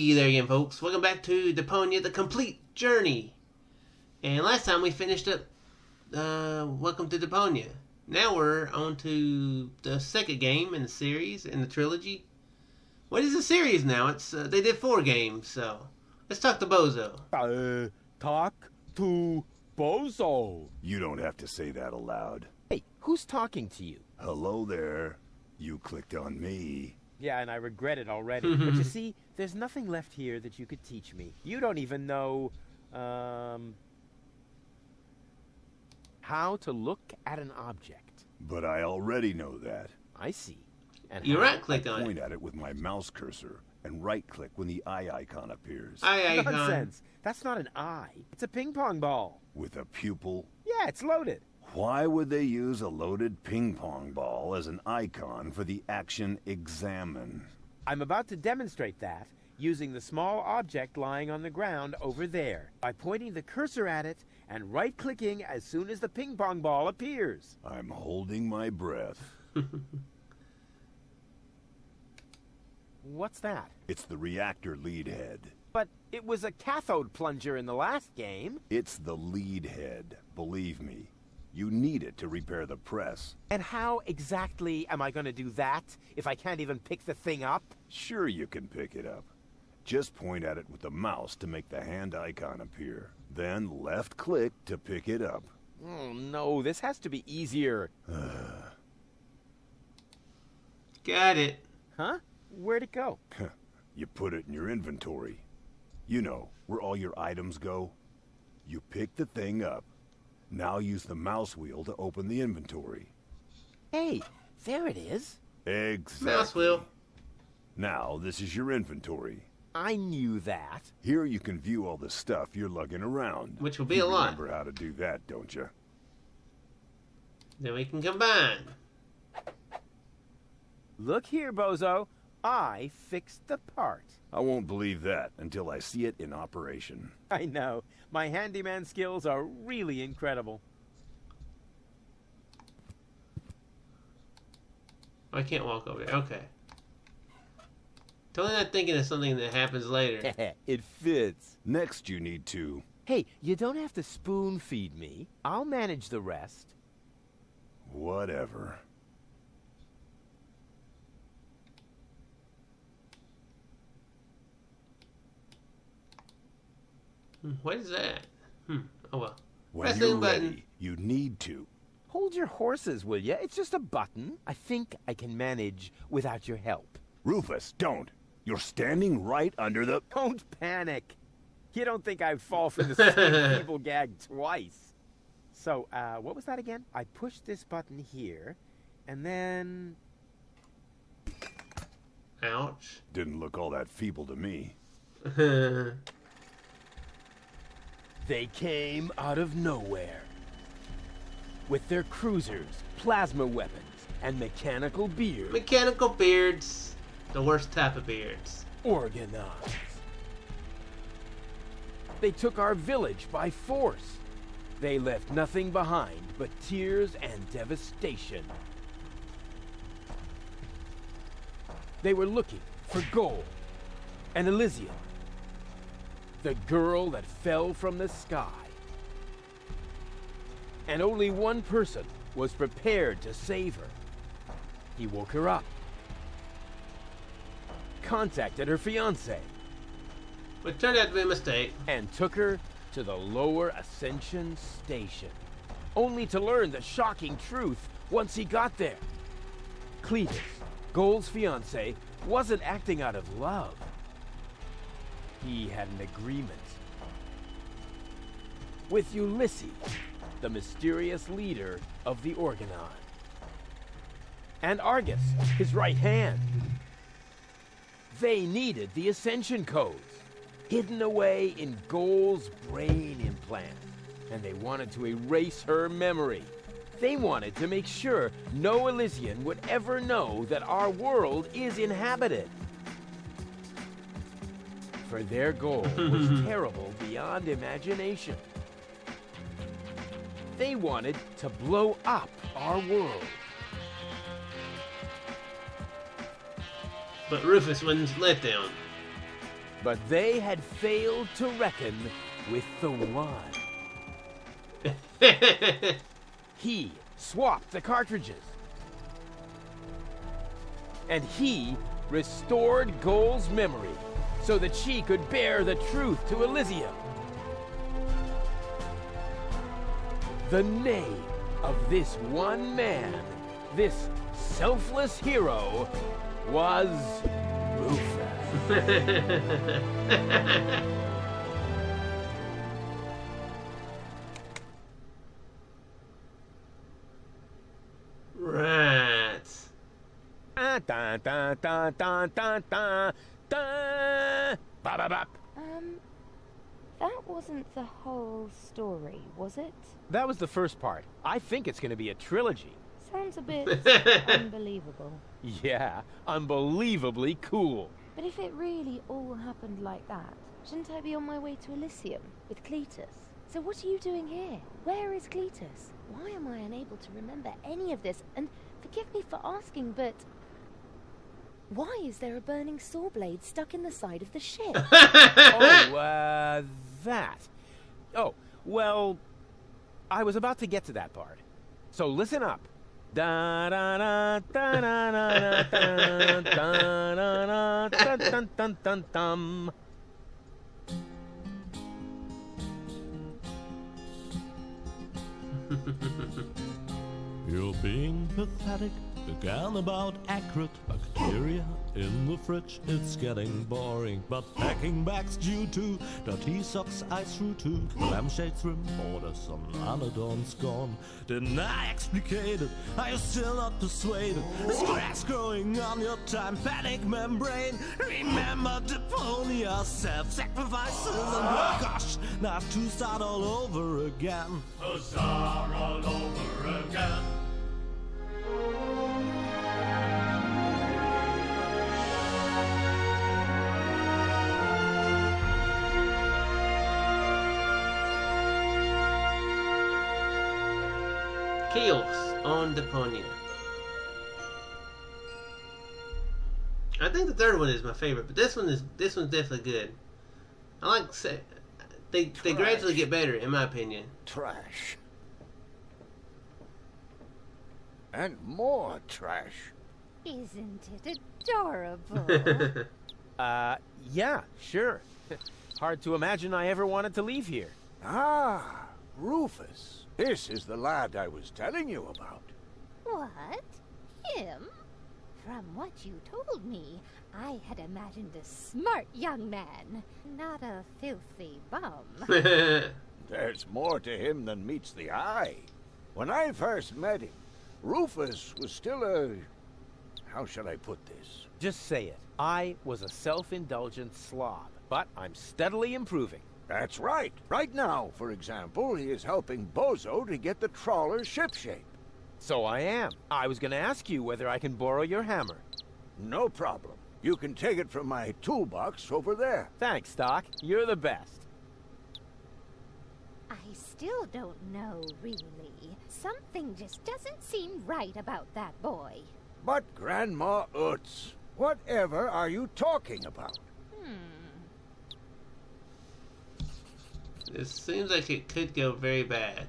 Hey there again, folks. Welcome back to Deponia, the complete journey. And last time we finished up Welcome to Deponia. Now we're on to the second game in the series, in the trilogy. What is the series now? It's they did 4 games, so let's talk to Bozo. Talk to Bozo. You don't have to say that aloud. Hey, who's talking to you? Hello there. You clicked on me. Yeah, and I regret it already. But you see, there's nothing left here that you could teach me. You don't even know, how to look at an object. But I already know that. I see. And You how? right-click on Point it. at it with my mouse cursor and right-click when the eye icon appears. Eye icon. Nonsense. That's not an eye. It's a ping pong ball. With a pupil. Yeah, it's loaded. Why would they use a loaded ping pong ball as an icon for the action examine? I'm about to demonstrate that using the small object lying on the ground over there by pointing the cursor at it and right-clicking as soon as the ping pong ball appears. I'm holding my breath. What's that? It's the reactor lead head. But it was a cathode plunger in the last game. It's the lead head, believe me. You need it to repair the press. And how exactly am I going to do that if I can't even pick the thing up? Sure you can pick it up. Just point at it with the mouse to make the hand icon appear. Then left-click to pick it up. Oh, no, this has to be easier. Got it. Huh? Where'd it go? You put it in your inventory. You know, where all your items go. You pick the thing up. Now use the mouse wheel to open the inventory. Hey, there it is. Exactly. Mouse wheel. Now, this is your inventory. I knew that. Here you can view all the stuff you're lugging around. Which will be You a lot. remember how to do that, don't you? Then we can combine. Look here, Bozo. I fixed the part. I won't believe that until I see it in operation. I know. My handyman skills are really incredible. I can't walk over there. Okay. Totally not thinking of something that happens later. It fits. Next you need to... Hey, you don't have to spoon feed me. I'll manage the rest. Whatever. What is that? Oh well. When Pressing you're button. ready, you need to. Hold your horses, will ya? It's just a button. I think I can manage without your help. Rufus, don't. You're standing right under the... Don't panic. You don't think I'd fall for the same feeble gag twice. So, what was that again? I pushed this button here, and then... Ouch. Didn't look all that feeble to me. They came out of nowhere. With their cruisers, plasma weapons, and mechanical beards. Mechanical beards. The worst type of beards. Organized. They took our village by force. They left nothing behind but tears and devastation. They were looking for gold and Elysium, the girl that fell from the sky. And only one person was prepared to save her. He woke her up, contacted her fiance, But it turned out to be a mistake. and took her to the lower Ascension station, only to learn the shocking truth once he got there. Cletus, Gold's fiance, wasn't acting out of love. He had an agreement with Ulysses, the mysterious leader of the Organon, and Argus, his right hand. They needed the Ascension codes, hidden away in Gold's brain implant, and they wanted to erase her memory. They wanted to make sure no Elysian would ever know that our world is inhabited. For their goal was terrible beyond imagination. They wanted to blow up our world. But Rufus wouldn't let them. But they had failed to reckon with the one. He swapped the cartridges. And he restored Goal's memory so that she could bear the truth to Elysium. The name of this one man, this selfless hero, was Rufus. Right. Dun, dun, dun, dun, dun, dun, dun. Bop, bop, bop. That wasn't the whole story, was it? That was the first part. I think it's going to be a trilogy. Sounds a bit unbelievable. Yeah, unbelievably cool. But if it really all happened like that, shouldn't I be on my way to Elysium with Cletus? So what are you doing here? Where is Cletus? Why am I unable to remember any of this? And forgive me for asking, but why is there a burning saw blade stuck in the side of the ship? That. Oh, well, I was about to get to that part. So listen up. Da da da da da da da da da da dun dun dun dun. You're being pathetic, began about accurate bacteria in the fridge. It's getting boring, but packing bags due to dirty socks ice through to lampshades rim border. Some anodon's gone. Didn't I explicate it? Are you still not persuaded? Stress growing on your tympanic membrane. Remember Deponia, self-sacrifices, and gosh, now have to start all over again. To start all over again. Chaos on Deponia. I think the third one is my favorite, but this one's definitely good. I like to say they gradually get better, in my opinion. Trash. And more trash. Isn't it adorable? Yeah, sure. Hard to imagine I ever wanted to leave here. Ah, Rufus. This is the lad I was telling you about. What? Him? From what you told me, I had imagined a smart young man, not a filthy bum. There's more to him than meets the eye. When I first met him, Rufus was still a... How shall I put this? Just say it. I was a self-indulgent slob, but I'm steadily improving. That's right. Right now, for example, he is helping Bozo to get the trawler shipshape. So I am. I was going to ask you whether I can borrow your hammer. No problem. You can take it from my toolbox over there. Thanks, Doc. You're the best. I still don't know, really. Something just doesn't seem right about that boy. But Grandma Utz, whatever are you talking about? It seems like it could go very bad.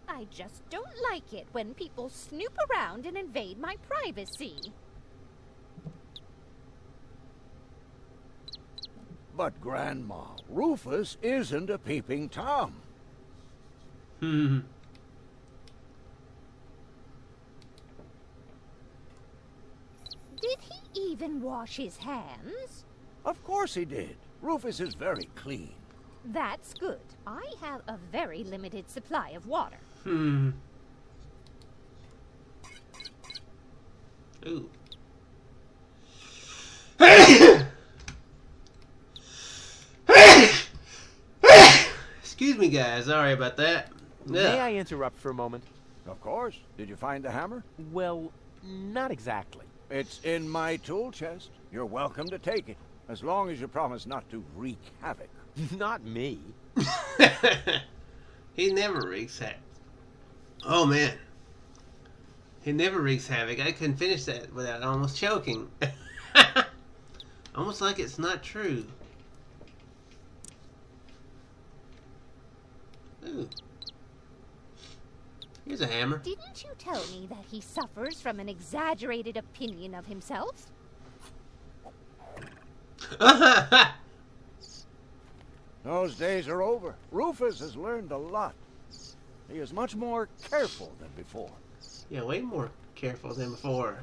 I just don't like it when people snoop around and invade my privacy. But Grandma, Rufus isn't a peeping Tom. Hmm. Did he even wash his hands? Of course he did. Rufus is very clean. That's good. I have a very limited supply of water. Hmm. Ooh. Excuse me, guys. Sorry about that. May I interrupt for a moment? Of course. Did you find the hammer? Well, not exactly. It's in my tool chest. You're welcome to take it, as long as you promise not to wreak havoc. Not me. He never wreaks havoc. Oh, man. He never wreaks havoc. I couldn't finish that without almost choking. Almost like it's not true. Ooh. Here's a hammer. Didn't you tell me that he suffers from an exaggerated opinion of himself? Those days are over. Rufus has learned a lot. He is much more careful than before. Yeah, way more careful than before.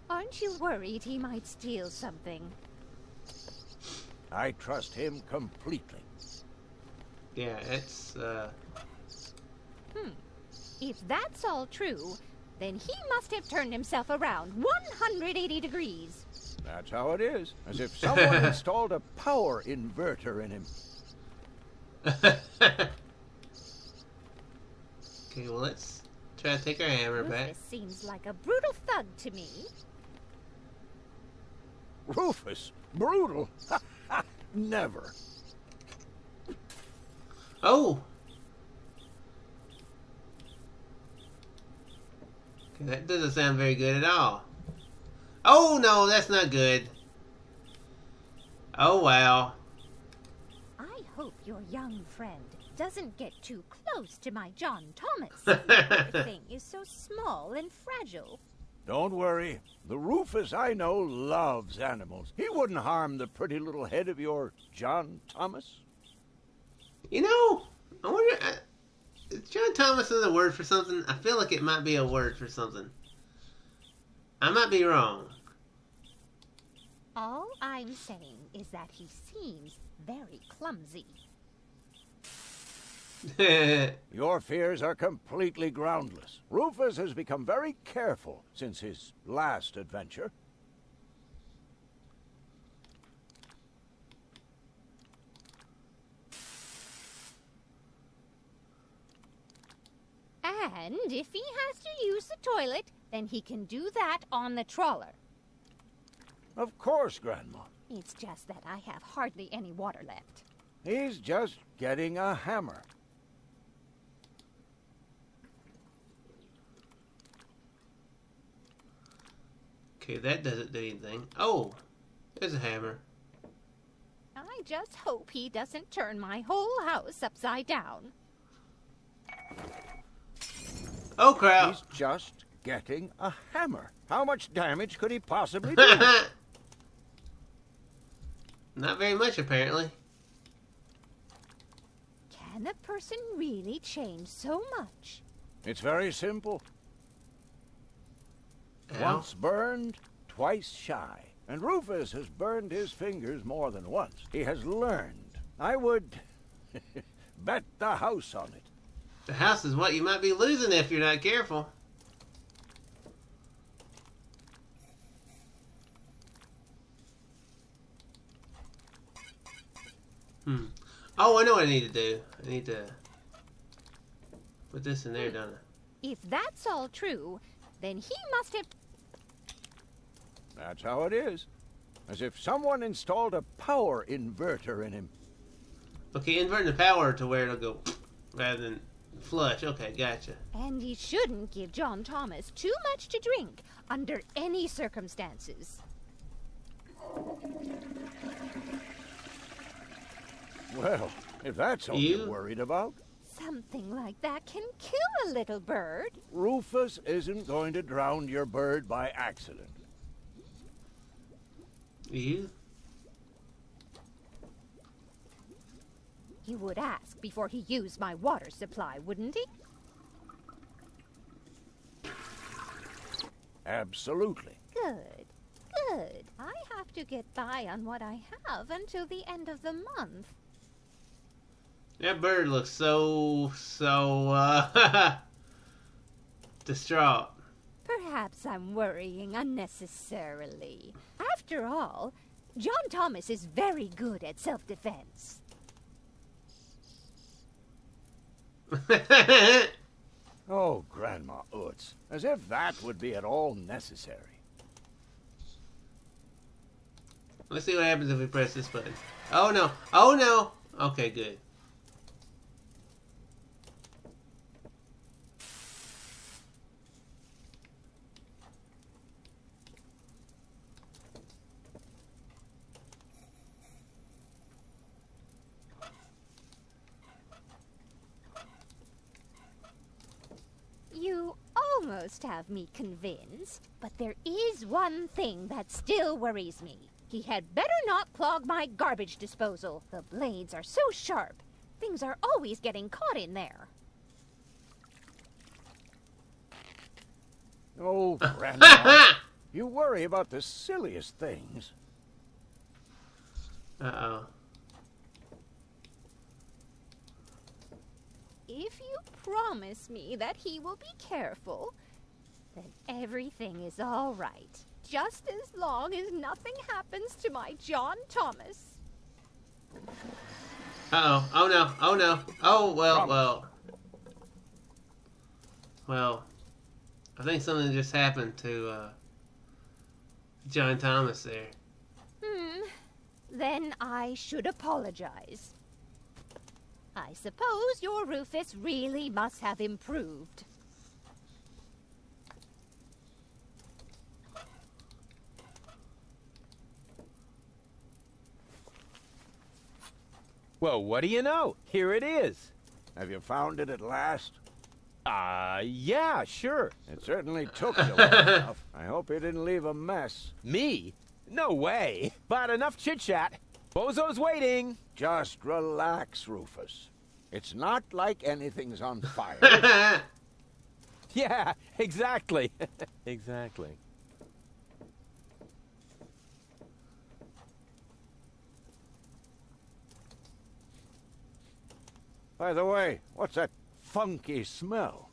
Aren't you worried he might steal something? I trust him completely. Yeah, it's, If that's all true, then he must have turned himself around 180 degrees. That's how it is. As if someone installed a power inverter in him. Okay, well, let's try to take our hammer back. Rufus seems like a brutal thug to me. Rufus? Brutal? Never. Oh! Okay, that doesn't sound very good at all. Oh, no, that's not good. Oh, wow. I hope your young friend doesn't get too close to my John Thomas. The poor thing is so small and fragile. Don't worry. The Rufus I know loves animals. He wouldn't harm the pretty little head of your John Thomas. You know, I wonder, is John Thomas is a word for something? I feel like it might be a word for something. I might be wrong. All I'm saying is that he seems very clumsy. Your fears are completely groundless. Rufus has become very careful since his last adventure. And if he has to use the toilet, then he can do that on the trawler. Of course, Grandma. It's just that I have hardly any water left. He's just getting a hammer. Okay, that doesn't do anything. Oh, there's a hammer. I just hope he doesn't turn my whole house upside down. Oh, crap. He's just getting a hammer. How much damage could he possibly do? Not very much, apparently. Can a person really change so much? It's very simple. Ow. Once burned, twice shy. And Rufus has burned his fingers more than once. He has learned. I would bet the house on it. The house is what you might be losing if you're not careful. Oh, I know what I need to do. I need to put this in there, don't I? If that's all true, then he must have... That's how it is. As if someone installed a power inverter in him. Okay, inverting the power to where it'll go rather than flush. Okay, gotcha. And he shouldn't give John Thomas too much to drink under any circumstances. Well, if that's all you're worried about. Something like that can kill a little bird. Rufus isn't going to drown your bird by accident. You? He would ask before he used my water supply, wouldn't he? Absolutely. Good. Good. I have to get by on what I have until the end of the month. That bird looks so distraught. Perhaps I'm worrying unnecessarily. After all, John Thomas is very good at self-defense. Oh, Grandma Utz, as if that would be at all necessary. Let's see what happens if we press this button. Oh no! Oh no! Okay, good. almost have me convinced, but there is one thing that still worries me. He had better not clog my garbage disposal. The blades are so sharp. Things are always getting caught in there. Oh, Grandma, you worry about the silliest things. Uh-oh. If you promise me that he will be careful, then everything is all right. Just as long as nothing happens to my John Thomas. Uh-oh. Oh, no. Oh, no. Oh, well. Well, I think something just happened to John Thomas there. Then I should apologize. I suppose your Rufus really must have improved. Well, what do you know? Here it is. Have you found it at last? Yeah, sure. It certainly took you long enough. I hope you didn't leave a mess. Me? No way. But enough chit-chat. Bozo's waiting. Just relax, Rufus. It's not like anything's on fire. Yeah, exactly. Exactly. By the way, what's that funky smell?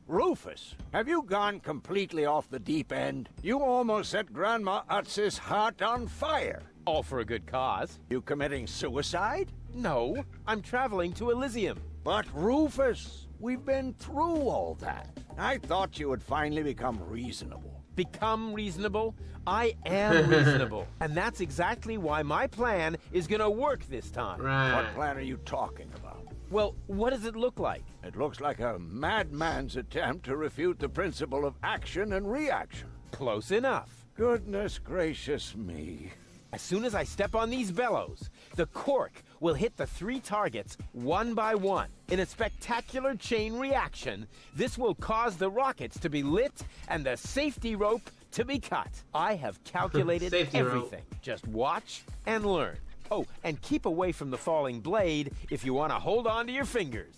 Rufus, have you gone completely off the deep end? You almost set Grandma Utz's heart on fire. All for a good cause. You committing suicide? No, I'm traveling to Elysium. But Rufus, we've been through all that. I thought you would finally become reasonable. Become reasonable? I am reasonable. And that's exactly why my plan is gonna work this time. Right. What plan are you talking about? Well, what does it look like? It looks like a madman's attempt to refute the principle of action and reaction. Close enough. Goodness gracious me. As soon as I step on these bellows, the cork will hit the 3 targets one by one. In a spectacular chain reaction, this will cause the rockets to be lit and the safety rope to be cut. I have calculated Safety rope. everything. Just watch and learn. Oh, and keep away from the falling blade if you want to hold on to your fingers.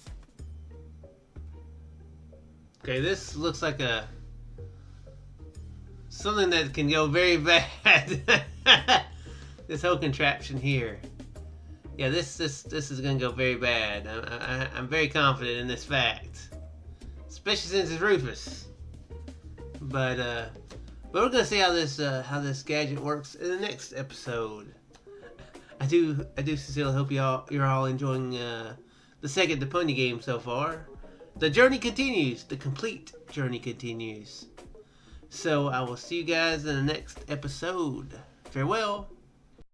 Okay, this looks like something that can go very bad. This whole contraption here. Yeah, this is gonna go very bad. I'm very confident in this fact, especially since it's Rufus. But we're gonna see how this gadget works in the next episode. I do sincerely hope you're all enjoying the second Deponia game so far. The journey continues. The complete journey continues. So I will see you guys in the next episode. Farewell.